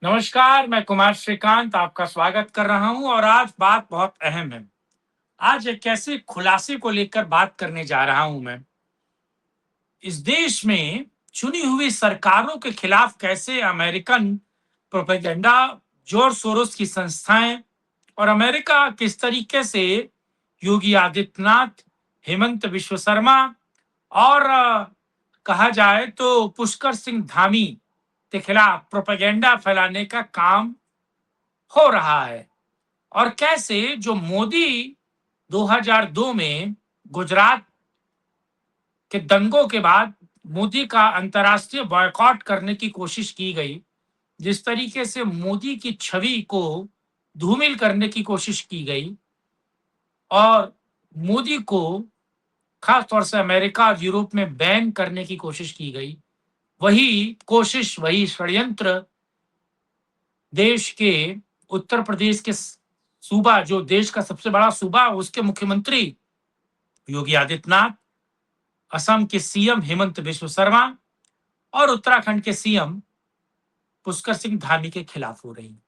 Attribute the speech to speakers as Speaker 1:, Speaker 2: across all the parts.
Speaker 1: नमस्कार, मैं कुमार श्रीकांत आपका स्वागत कर रहा हूं और आज बात बहुत अहम है। आज एक ऐसे खुलासे को लेकर बात करने जा रहा हूं मैं। इस देश में चुनी हुई सरकारों के खिलाफ कैसे अमेरिकन प्रोपेगेंडा, जॉर्ज सोरोस की संस्थाएं और अमेरिका किस तरीके से योगी आदित्यनाथ, हेमंत विश्व शर्मा और कहा जाए तो पुष्कर सिंह धामी के खिलाफ प्रोपेगेंडा फैलाने का काम हो रहा है और कैसे जो मोदी 2002 में गुजरात के दंगों के बाद मोदी का अंतर्राष्ट्रीय बॉयकॉट करने की कोशिश की गई, जिस तरीके से मोदी की छवि को धूमिल करने की कोशिश की गई और मोदी को खास तौर से अमेरिका और यूरोप में बैन करने की कोशिश की गई, वही कोशिश, वही षड्यंत्र देश के उत्तर प्रदेश के सूबा, जो देश का सबसे बड़ा सूबा, उसके मुख्यमंत्री योगी आदित्यनाथ, असम के सीएम हेमंत बिश्व शर्मा और उत्तराखंड के सीएम पुष्कर सिंह धामी के खिलाफ हो रही है।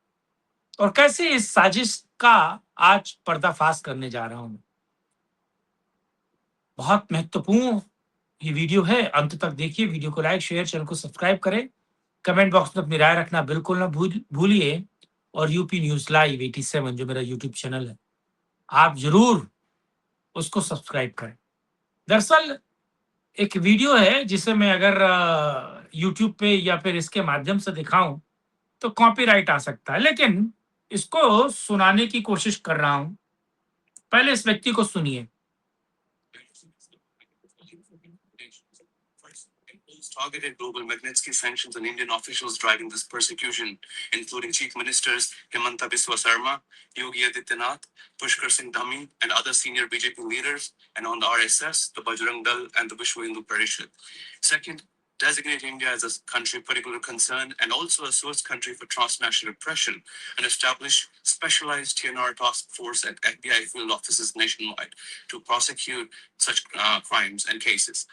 Speaker 1: और कैसे इस साजिश का आज पर्दाफाश करने जा रहा हूं। बहुत महत्वपूर्ण ये वीडियो है, अंत तक देखिए। वीडियो को लाइक, शेयर, चैनल को सब्सक्राइब करें। कमेंट बॉक्स में अपनी राय रखना बिल्कुल ना भूलिए। और यूपी न्यूज लाइव 87 जो मेरा यूट्यूब चैनल है, आप जरूर उसको सब्सक्राइब करें। दरअसल एक वीडियो है जिसे मैं अगर यूट्यूब पे या फिर इसके माध्यम से दिखाऊं तो कॉपीराइट आ सकता है, लेकिन इसको सुनाने की कोशिश कर रहा हूं। पहले इस व्यक्ति को सुनिए। Targeted global Magnitsky sanctions on Indian officials driving this persecution, including Chief Ministers Himanta Biswa Sarma, Yogi Adityanath, Pushkar Singh Dhami, and other senior BJP leaders, and on the RSS, the Bajrang Dal, and the Vishwa Hindu Parishad. Second, designate India as a country of particular concern and also a source country for transnational oppression, and establish specialized TNR task force at FBI field offices nationwide to prosecute such crimes and cases.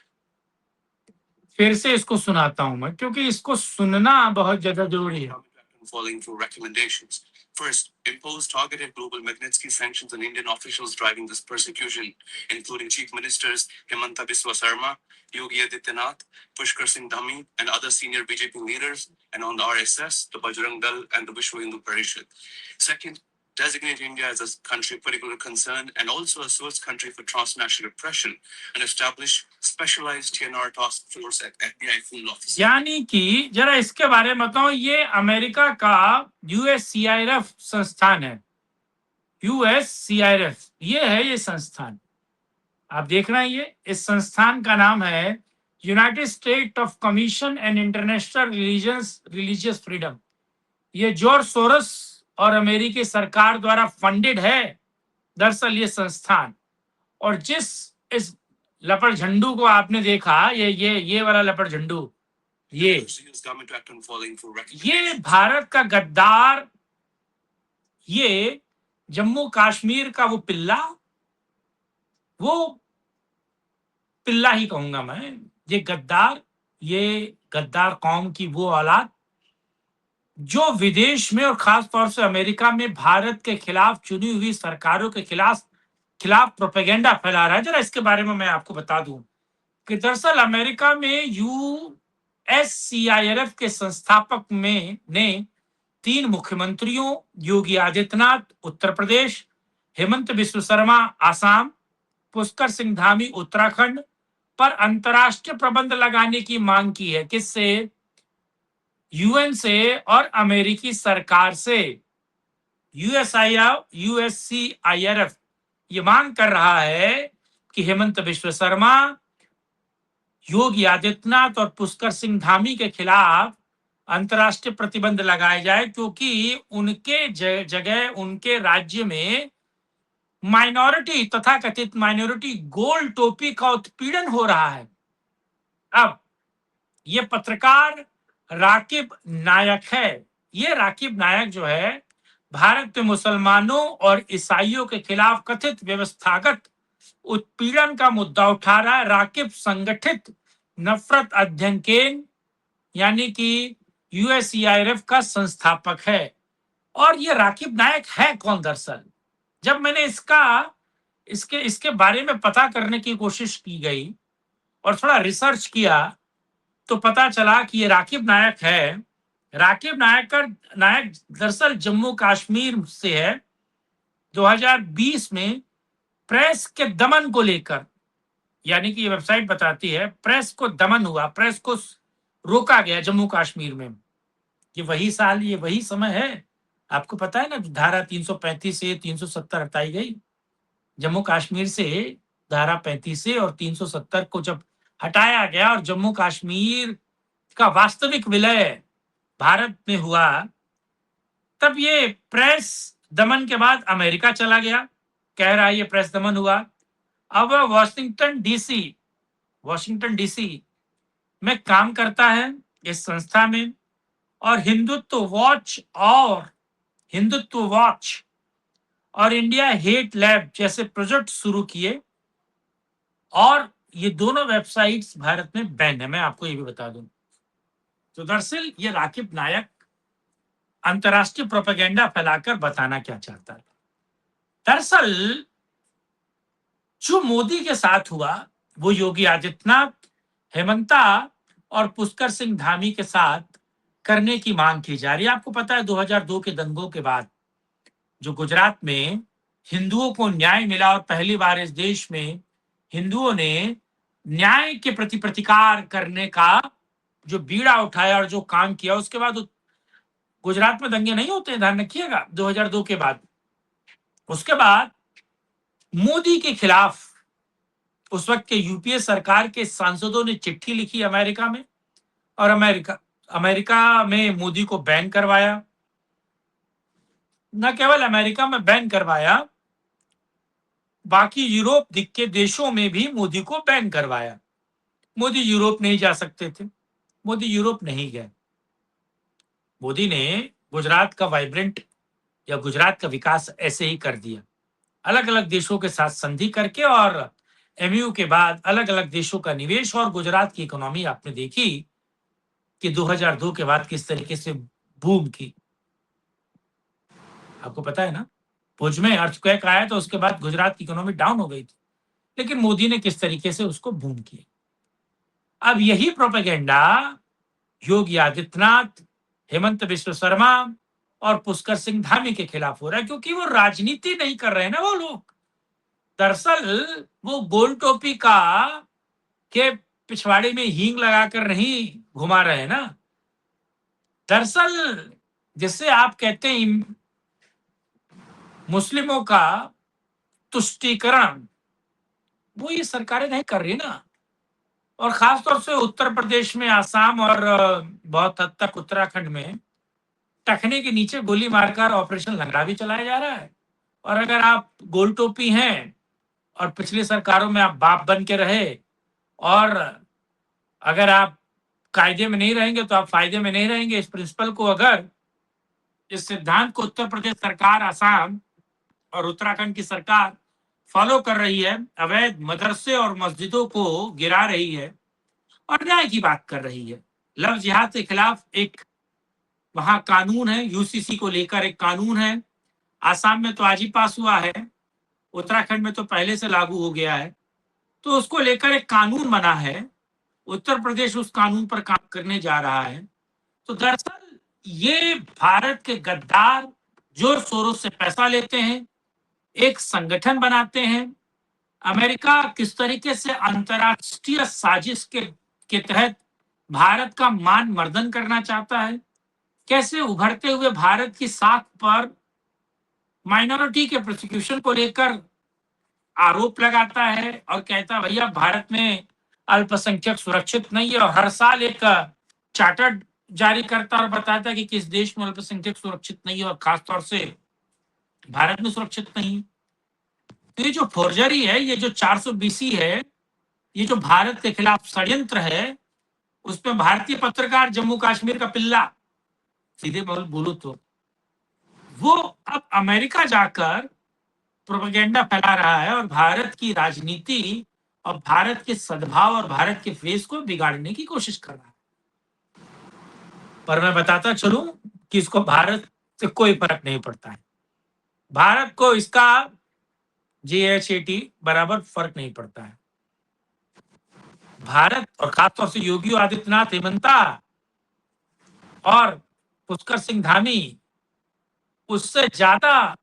Speaker 1: फिर से इसको सुनाता हूं मैं, क्योंकि इसको सुनना बहुत ज्यादा जरूरी है। Following through recommendations. First, impose targeted global Magnitsky sanctions on Indian officials driving this persecution, including Chief Ministers Himanta Biswa Sarma, Yogi Adityanath, Pushkar Singh Dhami, and other senior BJP leaders, and on the RSS, the Bajrang Dal, and the Vishwa Hindu Parishad. Second, designate India as a country of particular concern and also a source country for transnational oppression, and establish specialized TNR task force at FBI field office. यानी कि जरा इसके बारे में बताओ, ये America का USCIRF संस्थान है। USCIRF ये है, ये संस्थान आप देख रहे हैं। ये इस संस्थान का नाम है United state of commission and international religious freedom. ये जॉर्ज सोरोस और अमेरिकी सरकार द्वारा फंडेड है दरअसल ये संस्थान। और जिस इस लपड़ झंडू को आपने देखा, ये वाला लपड़ झंडू, ये भारत का गद्दार, ये जम्मू कश्मीर का वो पिल्ला ही कहूंगा मैं। ये गद्दार कौम की वो औलाद जो विदेश में और खास तौर से अमेरिका में भारत के खिलाफ, चुनी हुई सरकारों के खिलाफ प्रोपेगेंडा फैला रहा है। जरा इसके बारे में मैं आपको बता दूं कि दरअसल अमेरिका में USCIRF के संस्थापक ने 3 मुख्यमंत्रियों, योगी आदित्यनाथ उत्तर प्रदेश, हेमंत बिस्व शर्मा आसाम, पुष्कर सिंह धामी उत्तराखंड पर अंतर्राष्ट्रीय प्रतिबंध लगाने की मांग की है। किससे? UN से और अमेरिकी सरकार से। USCIRF ये मांग कर रहा है कि हेमंत बिस्व शर्मा, योगी आदित्यनाथ और पुष्कर सिंह धामी के खिलाफ अंतर्राष्ट्रीय प्रतिबंध लगाए जाए, क्योंकि उनके जगह उनके राज्य में माइनॉरिटी, तथा कथित माइनॉरिटी गोल टोपी का उत्पीड़न हो रहा है। अब ये पत्रकार राकिब नायक है। ये राकिब नायक जो है, भारत में मुसलमानों और ईसाइयों के खिलाफ कथित व्यवस्थागत उत्पीड़न का मुद्दा उठा रहा है। राकिब संगठित नफरत अध्ययन केंद्र यानी कि यूएससीआईएफ का संस्थापक है। और ये राकिब नायक है कौन दरअसल? जब मैंने इसके इसके बारे में पता करने की कोशिश की गई और थोड़ा रिसर्च किया, तो पता चला कि ये राकिब नायक है। राकिब नायक दरअसल जम्मू कश्मीर से है। 2020 में प्रेस के दमन को लेकर, यानी कि ये वेबसाइट बताती है प्रेस को दमन हुआ, प्रेस को रोका गया जम्मू कश्मीर में। ये वही साल, ये वही समय है, आपको पता है ना, धारा 335 से 370 हटाई गई जम्मू कश्मीर से। धारा 35 से और 370 को जब हटाया गया और जम्मू कश्मीर का वास्तविक विलय भारत में हुआ, तब ये प्रेस दमन के बाद अमेरिका चला गया, कह रहा है ये प्रेस दमन हुआ। अब वह वॉशिंगटन डीसी में काम करता है इस संस्था में, और हिंदुत्व वॉच और इंडिया हेट लैब जैसे प्रोजेक्ट शुरू किए। और ये दोनों वेबसाइट्स भारत में बैन है, मैं आपको ये भी बता दूं। तो दरअसल ये राकिब नायक अंतर्राष्ट्रीय प्रोपेगेंडा फैलाकर बताना क्या चाहता है? दरअसल जो मोदी के साथ हुआ वो योगी आदित्यनाथ, हेमंता और पुष्कर सिंह धामी के साथ करने की मांग की जा रही है। आपको पता है 2002 के दंगों के बाद जो गुजरात में हिंदुओं को न्याय मिला और पहली बार इस देश में हिंदुओं ने न्याय के प्रति प्रतिकार करने का जो बीड़ा उठाया और जो काम किया, उसके बाद गुजरात में दंगे नहीं होते, ध्यान रखिएगा, 2002 के बाद। उसके बाद मोदी के खिलाफ उस वक्त के यूपीए सरकार के सांसदों ने चिट्ठी लिखी अमेरिका में, और अमेरिका में मोदी को बैन करवाया। न केवल अमेरिका में बैन करवाया, बाकी यूरोप दिख के देशों में भी मोदी को बैन करवाया। मोदी यूरोप नहीं जा सकते थे, मोदी यूरोप नहीं गए। मोदी ने गुजरात का वाइब्रेंट या गुजरात का विकास ऐसे ही कर दिया, अलग अलग देशों के साथ संधि करके, और एमयू के बाद अलग अलग देशों का निवेश। और गुजरात की इकोनॉमी आपने देखी कि 2002 के बाद किस तरीके से बूम की, आपको पता है ना। भुज में अर्थक्वेक आया तो उसके बाद गुजरात की इकोनॉमी डाउन हो गई थी, लेकिन मोदी ने किस तरीके से उसको बूम किया। अब यही प्रोपेगेंडा योगी आदित्यनाथ, हेमंत बिश्व शर्मा और पुष्कर सिंह धामी के खिलाफ हो रहा है, क्योंकि वो राजनीति नहीं कर रहे हैं ना वो लोग। दरअसल वो गोल टोपी का के पिछवाड़े में हींग लगाकर नहीं घुमा रहे हैं ना। दरअसल जिससे आप कहते हैं मुस्लिमों का तुष्टीकरण, वो ये सरकारें नहीं कर रही ना। और खासतौर से उत्तर प्रदेश में, आसाम और बहुत हद तक उत्तराखंड में टखने के नीचे गोली मारकर ऑपरेशन लंगड़ा भी चलाया जा रहा है। और अगर आप गोल टोपी हैं और पिछली सरकारों में आप बाप बन के रहे, और अगर आप कायदे में नहीं रहेंगे तो आप फायदे में नहीं रहेंगे, इस प्रिंसिपल को, अगर इस सिद्धांत को उत्तर प्रदेश सरकार, आसाम और उत्तराखंड की सरकार फॉलो कर रही है, अवैध मदरसे और मस्जिदों को गिरा रही है और न्याय की बात कर रही है। लव जिहाद के खिलाफ एक वहां कानून है, यूसीसी को लेकर एक कानून है। आसाम में तो आज ही पास हुआ है, उत्तराखंड में तो पहले से लागू हो गया है। तो उसको लेकर एक कानून बना है, उत्तर प्रदेश उस कानून पर काम करने जा रहा है। तो दरअसल ये भारत के गद्दार जोर शोरों से पैसा लेते हैं, एक संगठन बनाते हैं। अमेरिका किस तरीके से अंतरराष्ट्रीय साजिश के तहत भारत का मान मर्दन करना चाहता है, कैसे उभरते हुए भारत की साख पर माइनॉरिटी के प्रोसिक्यूशन को लेकर आरोप लगाता है और कहता है भैया भारत में अल्पसंख्यक सुरक्षित नहीं है, और हर साल एक चार्टर जारी करता और बताता है कि किस देश में अल्पसंख्यक सुरक्षित नहीं है, और खासतौर से भारत में सुरक्षित नहीं। तो ये जो फोर्जरी है, ये जो 420 है, ये जो भारत के खिलाफ षड्यंत्र है, उसमें भारतीय पत्रकार जम्मू कश्मीर का पिल्ला, सीधे बोलो तो, वो अब अमेरिका जाकर प्रोपेगेंडा फैला रहा है और भारत की राजनीति और भारत के सद्भाव और भारत के फेस को बिगाड़ने की कोशिश कर रहा है। पर मैं बताता चलूं कि इसको भारत से कोई फर्क नहीं पड़ता है। भारत को इसका JHAT बराबर फर्क नहीं पड़ता है। भारत और खासतौर से योगी आदित्यनाथ, हेमंता और पुष्कर सिंह धामी उससे ज्यादा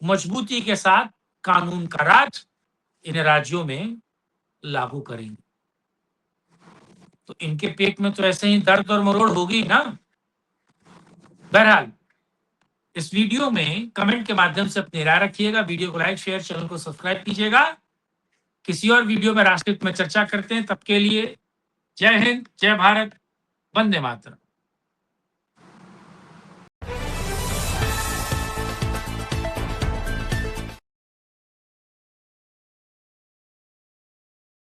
Speaker 1: मजबूती के साथ कानून का राज इन राज्यों में लागू करेंगे। तो इनके पेट में तो ऐसे ही दर्द और मरोड़ होगी ना। बहरहाल इस वीडियो में कमेंट के माध्यम से अपनी राय रखिएगा। वीडियो को लाइक, शेयर, चैनल को सब्सक्राइब कीजिएगा। किसी और वीडियो में राष्ट्रहित में चर्चा करते हैं। तब के लिए जय हिंद, जय भारत, वंदे मातरम।